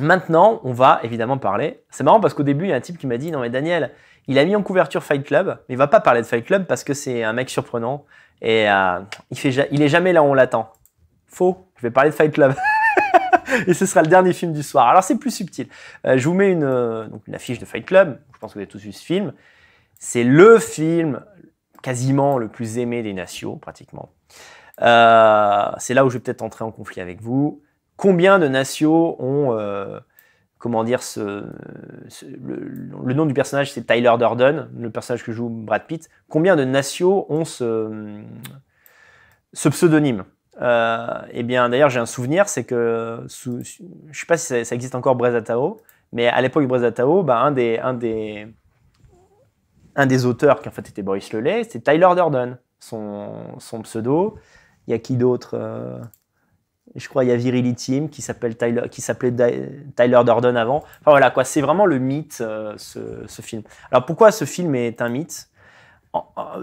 Maintenant, on va évidemment parler. C'est marrant parce qu'au début, il y a un type qui m'a dit non mais Daniel, il a mis en couverture Fight Club, mais il va pas parler de Fight Club parce que c'est un mec surprenant et il est jamais là où on l'attend. Faux, je vais parler de Fight Club. Et ce sera le dernier film du soir. Alors c'est plus subtil. Je vous mets donc une affiche de Fight Club. Je pense que vous avez tous vu ce film. C'est le film quasiment le plus aimé des nations, pratiquement. C'est là où je vais peut-être entrer en conflit avec vous. Combien de nations ont, comment dire, le nom du personnage, c'est Tyler Durden, le personnage que joue Brad Pitt. Combien de nations ont ce pseudonyme? Eh bien, d'ailleurs, j'ai un souvenir, c'est que, je ne sais pas si ça existe encore, Brezatao, mais à l'époque de Brezatao, un des auteurs qui en fait était Boris Lelay, c'était Tyler Durden, son pseudo. Il y a qui d'autre? Je crois il y a Virility qui s'appelait Tyler Durden avant. Enfin voilà quoi, c'est vraiment le mythe, ce film. Alors pourquoi ce film est un mythe?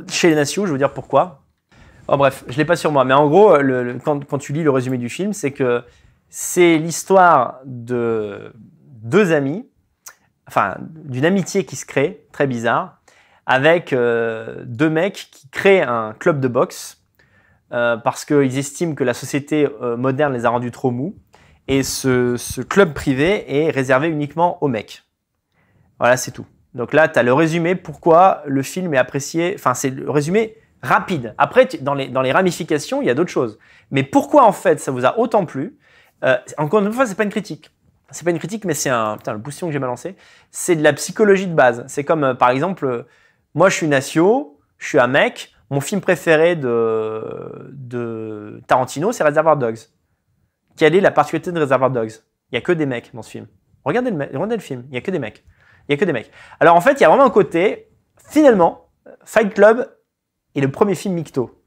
Chez les nations, je veux dire pourquoi. Oh, bref, je ne l'ai pas sur moi, mais en gros, quand tu lis le résumé du film, c'est que c'est l'histoire de deux amis, enfin d'une amitié qui se crée, très bizarre, avec deux mecs qui créent un club de boxe parce qu'ils estiment que la société moderne les a rendus trop mous. Et ce club privé est réservé uniquement aux mecs. Voilà, c'est tout. Donc là, tu as le résumé, pourquoi le film est apprécié. Enfin, c'est le résumé rapide. Après, dans les ramifications, il y a d'autres choses. Mais pourquoi, en fait, ça vous a autant plu? Encore une fois, c'est pas une critique. C'est pas une critique, mais c'est un... Putain, le poussillon que j'ai balancé. C'est de la psychologie de base. C'est comme, par exemple, moi, je suis Nacio, je suis un mec, mon film préféré de Tarantino, c'est Reservoir Dogs. Quelle est la particularité de Reservoir Dogs? Il n'y a que des mecs dans ce film. Regardez le film, il n'y a que des mecs. Il n'y a que des mecs. Alors en fait, il y a vraiment un côté, finalement, Fight Club est le premier film micto.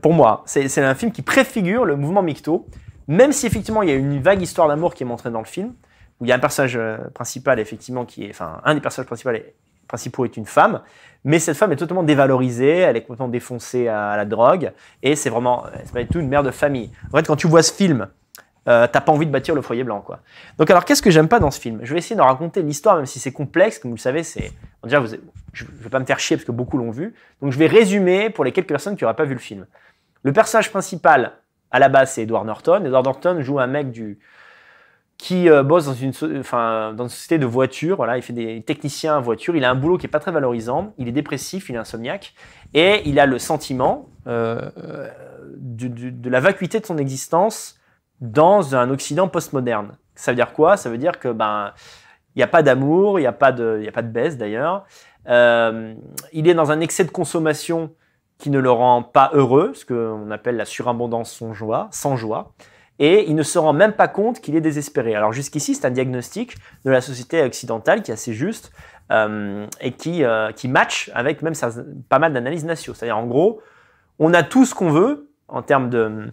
Pour moi, c'est un film qui préfigure le mouvement micto, même si effectivement il y a une vague histoire d'amour qui est montrée dans le film, où il y a un personnage principal, effectivement, un des personnages principaux est une femme, mais cette femme est totalement dévalorisée, elle est complètement défoncée à la drogue, et c'est pas du tout une mère de famille. En fait, quand tu vois ce film, t'as pas envie de bâtir le foyer blanc, quoi. Donc alors, qu'est-ce que j'aime pas dans ce film? Je vais essayer de raconter l'histoire, même si c'est complexe, comme vous le savez, déjà, je vais pas me faire chier parce que beaucoup l'ont vu, donc je vais résumer pour les quelques personnes qui n'auraient pas vu le film. Le personnage principal, à la base, c'est Edward Norton. Edward Norton joue un mec qui bosse dans une société de voitures. Voilà, il fait des techniciens en voiture. Il a un boulot qui est pas très valorisant. Il est dépressif, il est insomniaque. Et il a le sentiment de la vacuité de son existence dans un Occident postmoderne. Ça veut dire quoi? Ça veut dire que il n'y a pas d'amour, il n'y a pas de baisse d'ailleurs. Il est dans un excès de consommation qui ne le rend pas heureux, ce qu'on appelle la surabondance sans joie. Et il ne se rend même pas compte qu'il est désespéré. Alors jusqu'ici, c'est un diagnostic de la société occidentale qui est assez juste et qui match avec même pas mal d'analyses nationaux. C'est-à-dire en gros, on a tout ce qu'on veut en termes de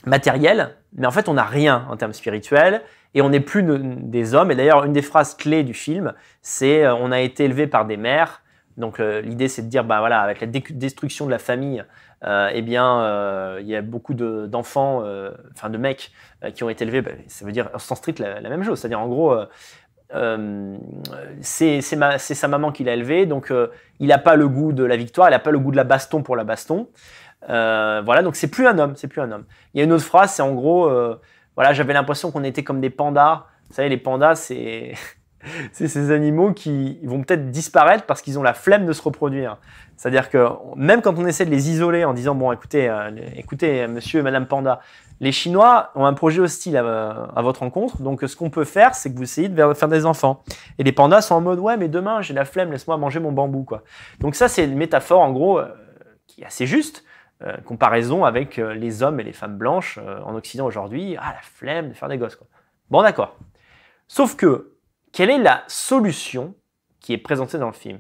matériel, mais en fait on n'a rien en termes spirituels et on n'est plus des hommes. Et d'ailleurs, une des phrases clés du film, c'est on a été élevé par des mères. Donc l'idée c'est de dire voilà, avec la destruction de la famille, il y a beaucoup d'enfants, de mecs qui ont été élevés. Ça veut dire en sens strict la même chose. C'est-à-dire en gros, c'est sa maman qui l'a élevé, donc il n'a pas le goût de la victoire, il n'a pas le goût de la baston pour la baston. Voilà, donc c'est plus un homme, c'est plus un homme. Il y a une autre phrase, c'est en gros, voilà, j'avais l'impression qu'on était comme des pandas. Vous savez, les pandas, c'est ces animaux qui vont peut-être disparaître parce qu'ils ont la flemme de se reproduire. C'est-à-dire que même quand on essaie de les isoler en disant bon, écoutez, monsieur et madame panda, les Chinois ont un projet hostile à votre rencontre, donc ce qu'on peut faire, c'est que vous essayez de faire des enfants. Et les pandas sont en mode ouais, mais demain j'ai la flemme, laisse-moi manger mon bambou, quoi. Donc ça, c'est une métaphore en gros qui est assez juste. Comparaison avec les hommes et les femmes blanches en Occident aujourd'hui, la flemme de faire des gosses, quoi. Bon, d'accord. Sauf que quelle est la solution qui est présentée dans le film?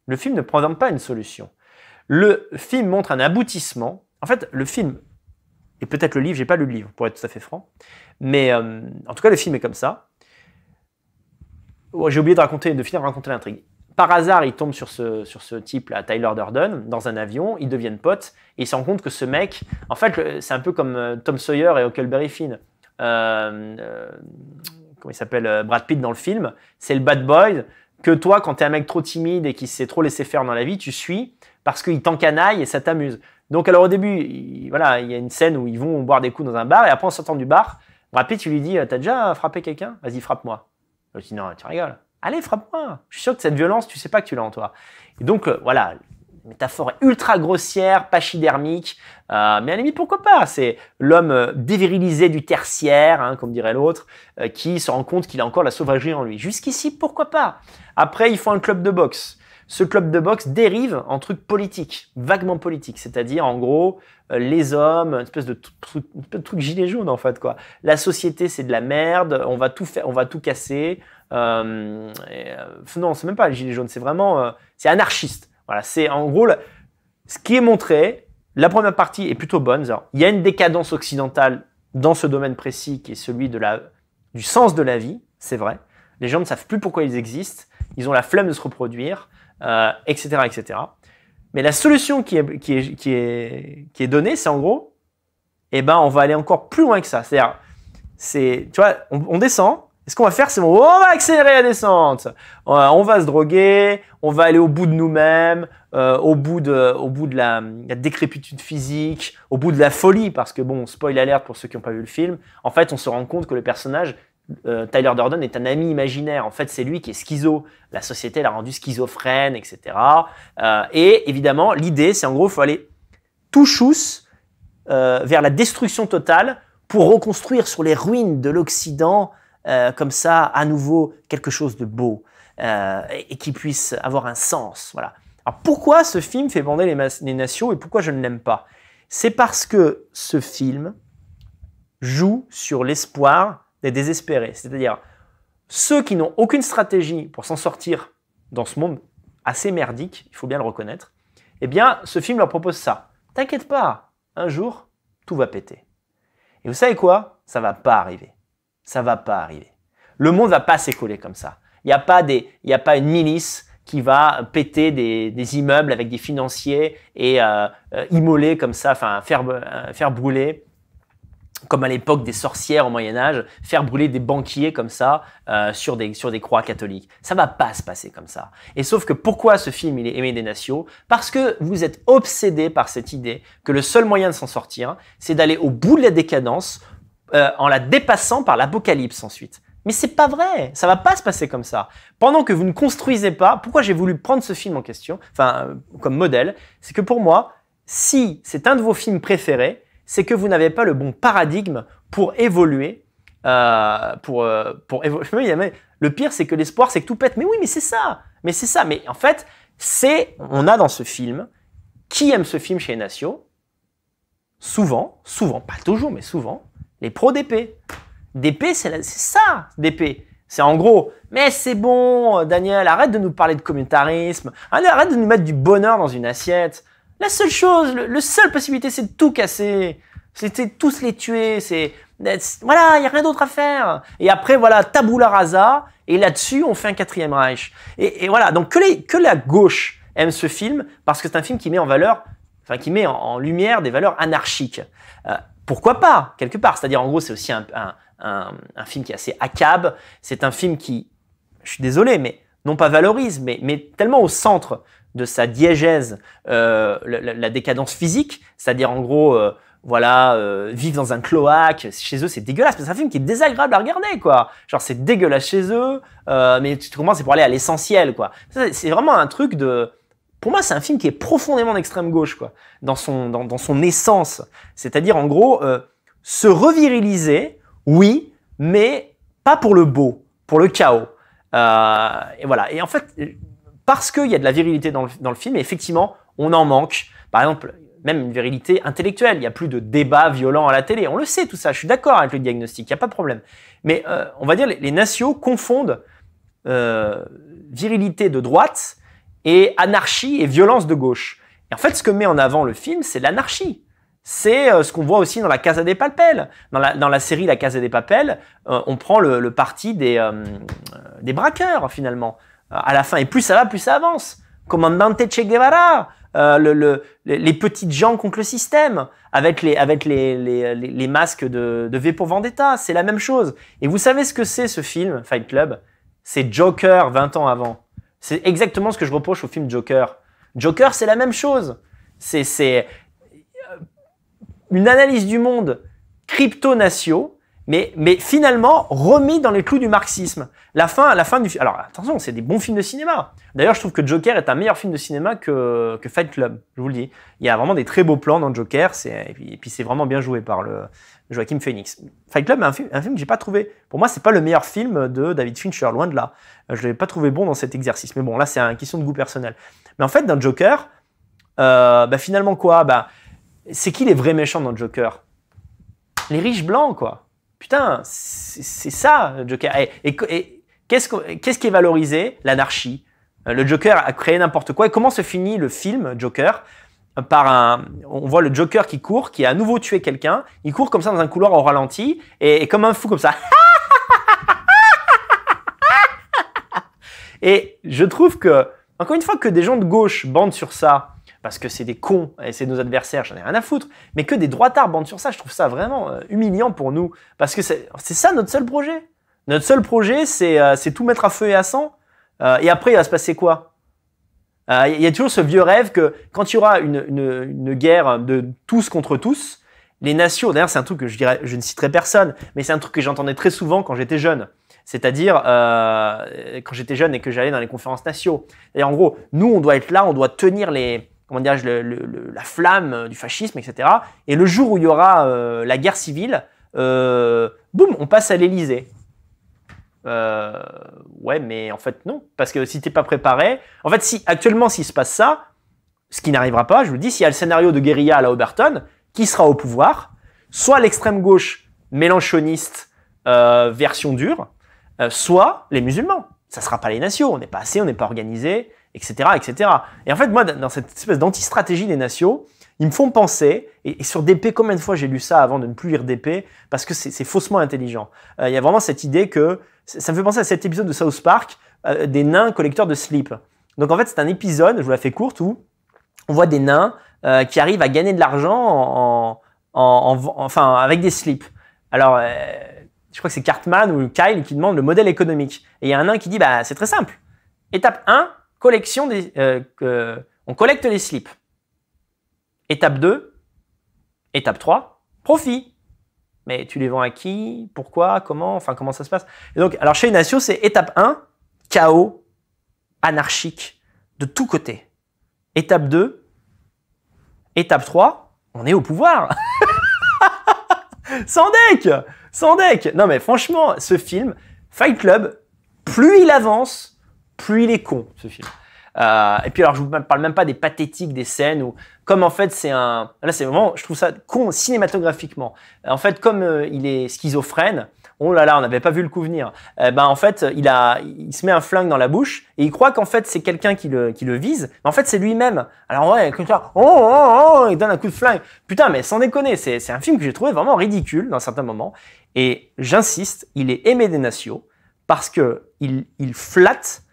Le film ne présente pas une solution. Le film montre un aboutissement. En fait, le film, et peut-être le livre, j'ai pas lu le livre pour être tout à fait franc, mais en tout cas, le film est comme ça. J'ai oublié de finir de raconter l'intrigue. Par hasard, il tombe sur ce type-là, Tyler Durden, dans un avion, ils deviennent potes, et il se rend compte que ce mec, en fait, c'est un peu comme Tom Sawyer et Huckleberry Finn. comment il s'appelle, Brad Pitt dans le film, c'est le bad boy que toi, quand t'es un mec trop timide et qui s'est trop laissé faire dans la vie, tu suis parce qu'il t'encanaille et ça t'amuse. Donc alors au début, voilà, il y a une scène où ils vont boire des coups dans un bar et après en sortant du bar, Brad Pitt, tu lui dis, t'as déjà frappé quelqu'un? Vas-y, frappe-moi. Je dis, non, tu rigoles. Allez, frappe-moi. Je suis sûr que cette violence, tu sais pas que tu l'as en toi. Et donc, voilà, la métaphore est ultra grossière, pachydermique, mais à la limite, pourquoi pas? C'est l'homme dévirilisé du tertiaire, hein, comme dirait l'autre, qui se rend compte qu'il a encore la sauvagerie en lui. Jusqu'ici, pourquoi pas? Après, il faut un club de boxe. Ce club de boxe dérive en truc politique, vaguement politique, c'est-à-dire en gros les hommes, une espèce de truc gilet jaune en fait quoi. La société c'est de la merde, on va tout faire, on va tout casser. Non, c'est même pas le gilet jaune, c'est vraiment c'est anarchiste. Voilà, c'est en gros ce qui est montré. La première partie est plutôt bonne. Il y a une décadence occidentale dans ce domaine précis qui est celui de du sens de la vie, c'est vrai. Les gens ne savent plus pourquoi ils existent, ils ont la flemme de se reproduire. Etc., etc. Mais la solution qui est donnée, c'est en gros, eh ben, on va aller encore plus loin que ça. C'est-à-dire, tu vois, on descend. Et ce qu'on va faire, c'est on va accélérer la descente. On va se droguer, on va aller au bout de nous-mêmes, au bout de la décrépitude physique, au bout de la folie, parce que bon, spoil alert pour ceux qui n'ont pas vu le film. En fait, on se rend compte que le personnage Tyler Durden est un ami imaginaire. En fait, c'est lui qui est schizo. La société l'a rendu schizophrène, etc. Et évidemment, l'idée, c'est en gros, il faut aller tout chousse vers la destruction totale pour reconstruire sur les ruines de l'Occident, comme ça, à nouveau, quelque chose de beau et qui puisse avoir un sens. Voilà. Alors, pourquoi ce film fait bander les nations et pourquoi je ne l'aime pas? C'est parce que ce film joue sur l'espoir des désespérés, c'est-à-dire ceux qui n'ont aucune stratégie pour s'en sortir dans ce monde assez merdique, il faut bien le reconnaître, eh bien, ce film leur propose ça. T'inquiète pas, un jour, tout va péter. Et vous savez quoi? Ça va pas arriver. Ça va pas arriver. Le monde va pas s'écouler comme ça. Il n'y a pas une milice qui va péter des immeubles avec des financiers et immoler comme ça, enfin faire brûler, comme à l'époque des sorcières au Moyen-Âge, faire brûler des banquiers comme ça sur des croix catholiques. Ça va pas se passer comme ça. Et sauf que pourquoi ce film il est aimé des nations? Parce que vous êtes obsédé par cette idée que le seul moyen de s'en sortir, c'est d'aller au bout de la décadence en la dépassant par l'apocalypse ensuite. Mais c'est pas vrai, ça va pas se passer comme ça. Pendant que vous ne construisez pas, pourquoi j'ai voulu prendre ce film en question, comme modèle, c'est que pour moi, si c'est un de vos films préférés, c'est que vous n'avez pas le bon paradigme pour évoluer. Le pire, c'est que l'espoir, c'est que tout pète. Mais oui, mais c'est ça. Mais en fait, on a dans ce film, qui aime ce film chez les nations? Souvent, pas toujours, mais souvent, les pros d'épée. D'épée, c'est ça, d'épée. C'est en gros, mais c'est bon, Daniel, arrête de nous parler de communautarisme, arrête de nous mettre du bonheur dans une assiette. La seule chose, la seule possibilité, c'est de tout casser. C'était tous les tuer. Voilà, il n'y a rien d'autre à faire. Et après, voilà, tabula rasa. Et là-dessus, on fait un 4e Reich. Et voilà, donc que la gauche aime ce film, parce que c'est un film qui met qui met en lumière des valeurs anarchiques. Pourquoi pas, quelque part? C'est-à-dire, en gros, c'est aussi un film qui est assez accab. C'est un film qui, je suis désolé, mais non pas valorise, mais tellement au centre de sa diégèse la décadence physique, c'est-à-dire en gros, vivre dans un cloaque, chez eux c'est dégueulasse, c'est un film qui est désagréable à regarder, quoi. Genre c'est dégueulasse chez eux, mais tu comprends, c'est pour aller à l'essentiel, quoi. C'est vraiment un truc de... Pour moi, c'est un film qui est profondément d'extrême gauche, quoi, dans son essence. C'est-à-dire, en gros, se reviriliser, oui, mais pas pour le beau, pour le chaos. Et voilà. Et en fait, parce qu'il y a de la virilité dans le film, et effectivement, on en manque. Par exemple, même une virilité intellectuelle. Il n'y a plus de débats violents à la télé. On le sait, tout ça. Je suis d'accord avec le diagnostic. Il n'y a pas de problème. Mais on va dire, les nations confondent virilité de droite et anarchie et violence de gauche. Et en fait, ce que met en avant le film, c'est l'anarchie. C'est ce qu'on voit aussi dans la Casa de Papel. Dans la série La Casa de Papel, on prend le parti des braqueurs, finalement. À la fin, et plus ça va, plus ça avance. Commandante Che Guevara, les petites gens contre le système, avec les masques de V pour Vendetta, c'est la même chose. Et vous savez ce que c'est ce film, Fight Club? C'est Joker 20 ans avant. C'est exactement ce que je reproche au film Joker. Joker, c'est la même chose. C'est une analyse du monde crypto-natio, mais finalement remis dans les clous du marxisme. La fin du film. Alors attention, c'est des bons films de cinéma. D'ailleurs, je trouve que Joker est un meilleur film de cinéma que Fight Club. Je vous le dis. Il y a vraiment des très beaux plans dans Joker. Et puis c'est vraiment bien joué par le Joaquin Phoenix. Fight Club est un film que j'ai pas trouvé. Pour moi, c'est pas le meilleur film de David Fincher, loin de là. Je l'ai pas trouvé bon dans cet exercice. Mais bon, là, c'est une question de goût personnel. Mais en fait, dans Joker, finalement quoi? C'est qui les vrais méchants dans Joker? Les riches blancs, quoi. Putain, c'est ça, Joker. Et qu'est-ce qui est valorisé? L'anarchie. Le Joker a créé n'importe quoi. Et comment se finit le film Joker? On voit le Joker qui court, qui a à nouveau tué quelqu'un. Il court comme ça dans un couloir au ralenti, et comme un fou comme ça. Et je trouve que, encore une fois, que des gens de gauche bandent sur ça, parce que c'est des cons et c'est nos adversaires, j'en ai rien à foutre, mais que des droitards bandent sur ça, je trouve ça vraiment humiliant pour nous, parce que c'est ça notre seul projet. Notre seul projet, c'est tout mettre à feu et à sang, et après il va se passer quoi? Il y a toujours ce vieux rêve que quand il y aura une guerre de tous contre tous, les nations, d'ailleurs c'est un truc que je ne citerai personne, mais c'est un truc que j'entendais très souvent quand j'étais jeune. C'est-à-dire, quand j'étais jeune et que j'allais dans les conférences nationaux. Et en gros, nous, on doit être là, on doit tenir la flamme du fascisme, etc. Et le jour où il y aura la guerre civile, boum, on passe à l'Élysée. Ouais, mais en fait, non. Parce que si t'es pas préparé... En fait, actuellement, s'il se passe ça, ce qui n'arrivera pas, je vous le dis, s'il y a le scénario de guérilla à la Oberton, qui sera au pouvoir? Soit l'extrême gauche mélanchoniste version dure, soit les musulmans. Ça sera pas les nations, on n'est pas assez, on n'est pas organisé, etc., etc. Et en fait, moi, dans cette espèce d'anti-stratégie des nations, ils me font penser, et sur DP, combien de fois j'ai lu ça avant de ne plus lire DP, parce que c'est faussement intelligent. Il y a vraiment cette idée que, ça me fait penser à cet épisode de South Park, des nains collecteurs de slip. Donc en fait, c'est un épisode, je vous la fais courte, où on voit des nains qui arrivent à gagner de l'argent enfin, avec des slips. Alors, je crois que c'est Cartman ou Kyle qui demande le modèle économique. Et il y a un nain qui dit, c'est très simple. Étape 1, on collecte les slips. Étape 2, étape 3, profit. Mais tu les vends à qui? Pourquoi? Comment? Enfin, comment ça se passe? Et donc, alors chez Ignacio, c'est étape 1, chaos, anarchique, de tous côtés. Étape 2, étape 3, on est au pouvoir. Sans deck. Non mais franchement, ce film, Fight Club, plus il avance, plus il est con, ce film. Et puis alors, je vous parle même pas des pathétiques, des scènes où, comme en fait, là c'est vraiment, je trouve ça con cinématographiquement. En fait, comme il est schizophrène, oh là là, on n'avait pas vu le coup venir. En fait, il se met un flingue dans la bouche et il croit qu'en fait c'est quelqu'un qui le vise, mais en fait c'est lui-même. Alors ouais, comme ça, il donne un coup de flingue. Putain, mais sans déconner, c'est un film que j'ai trouvé vraiment ridicule dans certains moments. Et j'insiste, il est aimé des nations parce que il flatte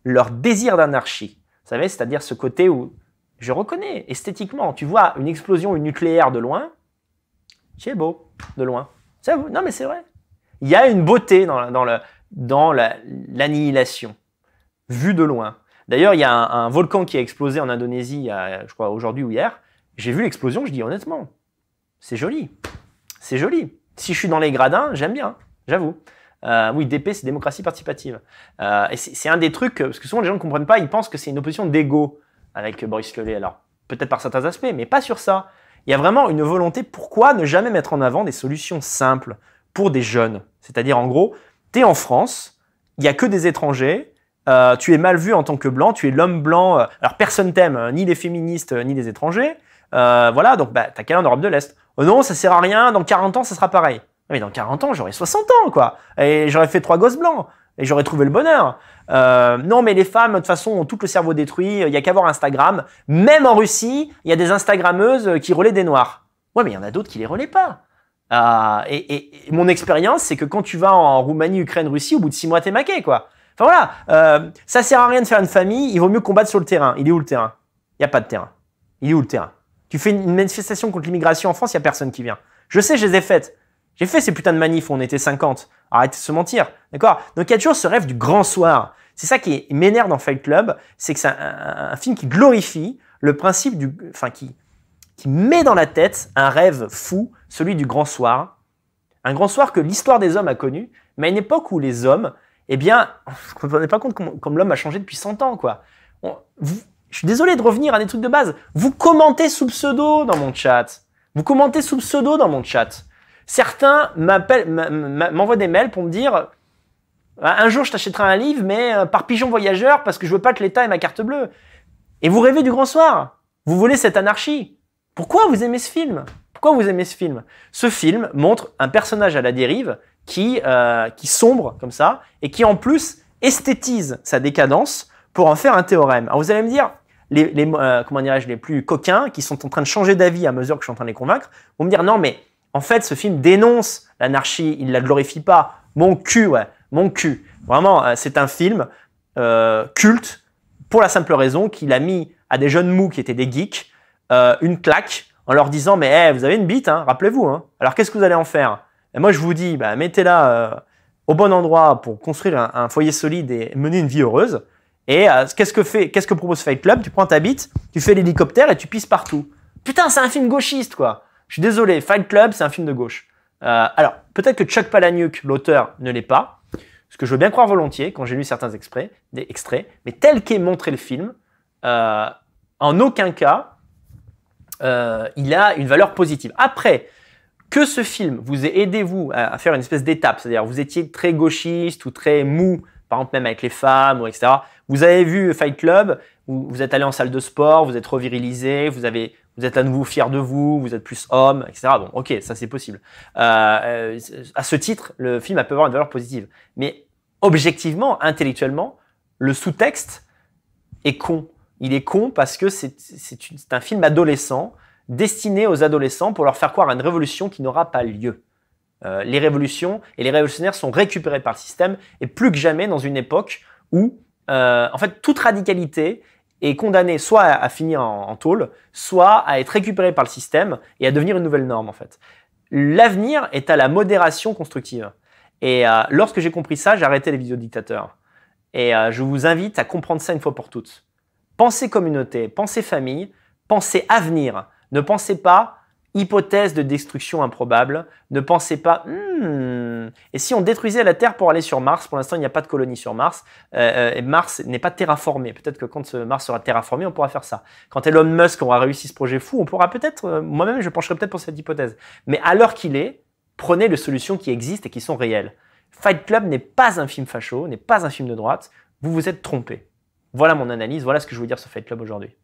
leur désir d'anarchie. Vous savez, c'est-à-dire ce côté où je reconnais esthétiquement, tu vois une explosion nucléaire de loin, c'est beau, de loin. Non mais c'est vrai. Il y a une beauté dans l'annihilation, vue de loin. D'ailleurs, il y a un volcan qui a explosé en Indonésie, je crois aujourd'hui ou hier. J'ai vu l'explosion, je dis honnêtement, c'est joli. C'est joli. Si je suis dans les gradins, j'aime bien, j'avoue. Oui, DP, c'est démocratie participative. Et c'est un des trucs, parce que souvent les gens ne comprennent pas, ils pensent que c'est une opposition d'égo avec Boris Lelay. Alors, peut-être par certains aspects, mais pas sur ça. Il y a vraiment une volonté, pourquoi ne jamais mettre en avant des solutions simples pour des jeunes? C'est-à-dire, en gros, tu es en France, il n'y a que des étrangers, tu es mal vu en tant que blanc, tu es l'homme blanc, alors personne t'aime, ni les féministes, ni les étrangers, voilà, donc t'as qu'à aller en Europe de l'Est. Non, ça sert à rien, dans 40 ans, ça sera pareil. Mais dans 40 ans, j'aurai 60 ans, quoi. Et j'aurais fait 3 gosses blancs. Et j'aurais trouvé le bonheur. Non, mais les femmes, de toute façon, ont tout le cerveau détruit. Il n'y a qu'à voir Instagram. Même en Russie, il y a des Instagrammeuses qui relaient des noirs. Ouais, mais il y en a d'autres qui les relaient pas. Et mon expérience, c'est que quand tu vas en Roumanie, Ukraine, Russie, au bout de 6 mois, t'es maqué, quoi. Enfin voilà, ça sert à rien de faire une famille. Il vaut mieux combattre sur le terrain. Il est où le terrain? Il n'y a pas de terrain. Il est où le terrain? Tu fais une manifestation contre l'immigration en France, il n'y a personne qui vient. Je sais, je les ai faites. J'ai fait ces putains de manifs où on était 50. Arrêtez de se mentir. D'accord? Donc il y a toujours ce rêve du grand soir. C'est ça qui m'énerve dans Fight Club, c'est que c'est un film qui glorifie le principe qui met dans la tête un rêve fou, celui du grand soir. Un grand soir que l'histoire des hommes a connu, mais à une époque où les hommes, eh bien, on ne se rendait pas compte comme l'homme a changé depuis 100 ans, quoi. Je suis désolé de revenir à des trucs de base. Vous commentez sous pseudo dans mon chat. Vous commentez sous pseudo dans mon chat. Certains m'envoient des mails pour me dire un jour je t'achèterai un livre, mais par pigeon voyageur parce que je veux pas que l'État ait ma carte bleue. Et vous rêvez du grand soir. Vous voulez cette anarchie. Pourquoi vous aimez ce film? Pourquoi vous aimez ce film? Ce film montre un personnage à la dérive qui sombre comme ça et qui en plus esthétise sa décadence pour en faire un théorème. Alors vous allez me dire, comment dirais-je, les plus coquins qui sont en train de changer d'avis à mesure que je suis en train de les convaincre, vont me dire non mais en fait ce film dénonce l'anarchie, il la glorifie pas. Mon cul, ouais, mon cul. Vraiment, c'est un film culte pour la simple raison qu'il a mis à des jeunes mous qui étaient des geeks une claque en leur disant mais hey, vous avez une bite, hein, rappelez-vous. Hein. Alors qu'est-ce que vous allez en faire? Et moi je vous dis, bah, mettez-la au bon endroit pour construire un foyer solide et mener une vie heureuse. Et qu'est-ce que propose Fight Club? Tu prends ta bite, tu fais l'hélicoptère et tu pisses partout. Putain, c'est un film gauchiste quoi. Je suis désolé, Fight Club c'est un film de gauche. Alors peut-être que Chuck Palahniuk, l'auteur, ne l'est pas, ce que je veux bien croire volontiers quand j'ai lu certains extraits, mais tel qu'est montré le film, en aucun cas il a une valeur positive. Après, que ce film vous ait aidé, vous, à faire une espèce d'étape, c'est-à-dire vous étiez très gauchiste ou très mou, par exemple même avec les femmes, etc. Vous avez vu Fight Club, vous êtes allé en salle de sport, vous êtes revirilisé, vous êtes à nouveau fier de vous, vous êtes plus homme, etc. Bon, ok, ça c'est possible. À ce titre, le film peut avoir une valeur positive. Mais objectivement, intellectuellement, le sous-texte est con. Il est con parce que c'est un film adolescent, destiné aux adolescents pour leur faire croire à une révolution qui n'aura pas lieu. Les révolutions et les révolutionnaires sont récupérés par le système et plus que jamais dans une époque où, en fait, toute radicalité est condamnée soit à finir en tôle, soit à être récupérée par le système et à devenir une nouvelle norme, en fait. L'avenir est à la modération constructive. Et lorsque j'ai compris ça, j'ai arrêté les vidéos dictateurs. Et je vous invite à comprendre ça une fois pour toutes. Pensez communauté, pensez famille, pensez avenir. Ne pensez pas hypothèse de destruction improbable. Ne pensez pas et si on détruisait la Terre pour aller sur Mars? Pour l'instant, il n'y a pas de colonie sur Mars. Et Mars n'est pas terraformé. Peut-être que quand Mars sera terraformé, on pourra faire ça. Quand Elon Musk aura réussi ce projet fou, on pourra peut-être, moi-même, je pencherai peut-être pour cette hypothèse. Mais à l'heure qu'il est, prenez les solutions qui existent et qui sont réelles. Fight Club n'est pas un film facho, n'est pas un film de droite. Vous vous êtes trompé. Voilà mon analyse, voilà ce que je veux dire sur Fight Club aujourd'hui.